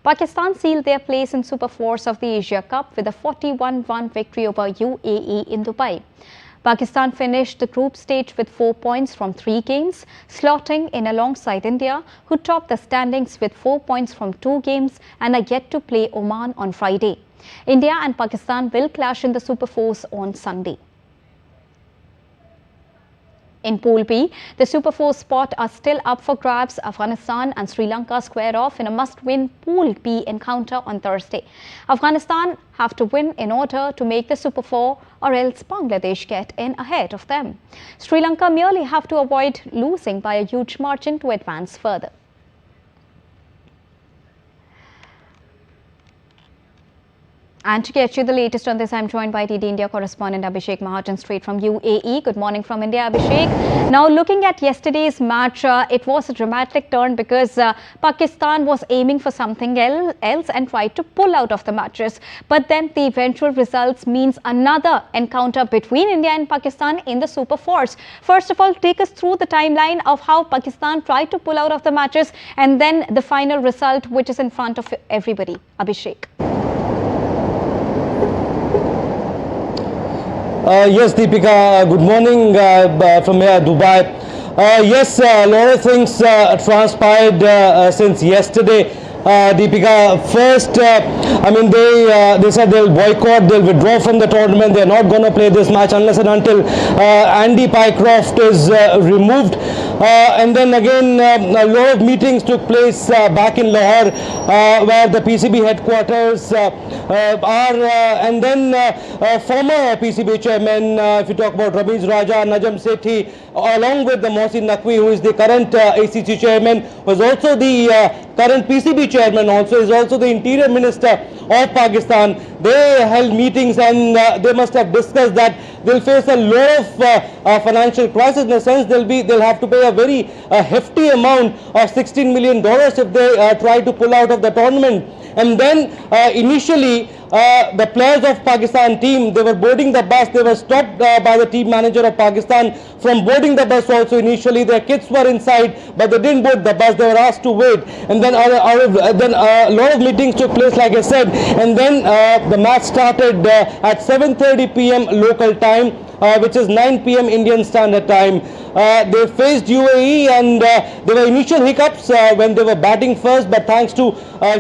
Pakistan sealed their place in Super 4s of the Asia Cup with a 41-1 victory over UAE in Dubai. Pakistan finished the group stage with 4 points from 3 games, slotting in alongside India, who topped the standings with 4 points from 2 games and are yet to play Oman on Friday. India and Pakistan will clash in the Super 4s on Sunday. In Pool B, the Super 4 spot are still up for grabs. Afghanistan and Sri Lanka square off in a must-win Pool B encounter on Thursday. Afghanistan have to win in order to make the Super 4 or else Bangladesh get in ahead of them. Sri Lanka merely have to avoid losing by a huge margin to advance further. And to get you the latest on this, I'm joined by TD India correspondent Abhishek Mahajan straight from UAE. Good morning from India, Abhishek. Now, looking at yesterday's match, it was a dramatic turn because Pakistan was aiming for something else and tried to pull out of the matches. But then the eventual results means another encounter between India and Pakistan in the Super 4s. First of all, take us through the timeline of how Pakistan tried to pull out of the matches and then the final result, which is in front of everybody. Abhishek. Yes, Deepika, good morning from here, Dubai. Yes, a lot of things transpired since yesterday. Deepika, first, I mean, they said they'll boycott, they'll withdraw from the tournament. They're not going to play this match unless and until Andy Pycroft is removed. And then again, a lot of meetings took place back in Lahore, where the PCB headquarters are, and then former PCB chairman, if you talk about Ramiz Raja, Najam Sethi, along with the Mohsin Naqvi, who is the current ACC chairman, was also the current PCB chairman, is also the interior minister of Pakistan. They held meetings and they must have discussed that they'll face a lot of financial crisis, in the sense they'll have to pay a very hefty amount of $16 million if they try to pull out of the tournament. And then initially the players of Pakistan team, they were boarding the bus. They were stopped by the team manager of Pakistan from boarding the bus also. Initially their kids were inside, but they didn't board the bus. They were asked to wait. And then a lot of meetings took place, like I said. And then the match started at 7:30 p.m. local time, which is 9 p.m. Indian Standard Time. They faced UAE, and there were initial hiccups when they were batting first, but thanks to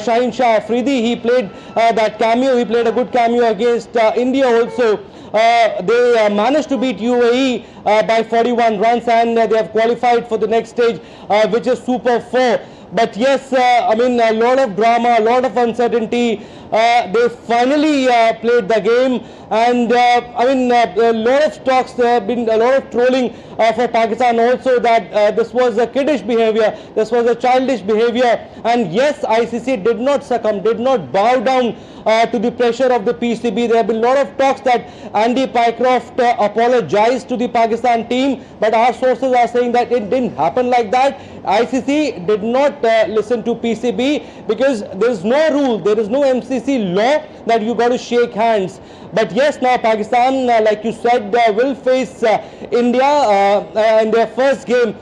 Shaheen Shah Afridi, he played that cameo. He played a good cameo against India also. They managed to beat UAE by 41 runs, and they have qualified for the next stage, which is Super 4. But yes, I mean, a lot of drama, a lot of uncertainty. They finally played the game, and I mean, a lot of talks, there have been a lot of trolling for Pakistan also, that this was a kiddish behavior, this was a childish behavior. And yes, ICC did not succumb, did not bow down to the pressure of the PCB. There have been a lot of talks that Andy Pycroft apologized to the Pakistan team, but our sources are saying that it didn't happen like that. ICC did not listen to PCB, because there is no rule, there is no MCC law that you got to shake hands. But yes, now Pakistan, like you said, will face India in their first game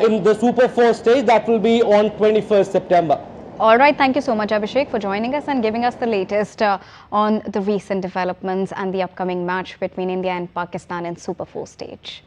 in the Super 4 stage. That will be on 21st September. All right, thank you so much, Abhishek, for joining us and giving us the latest on the recent developments and the upcoming match between India and Pakistan in Super 4 stage.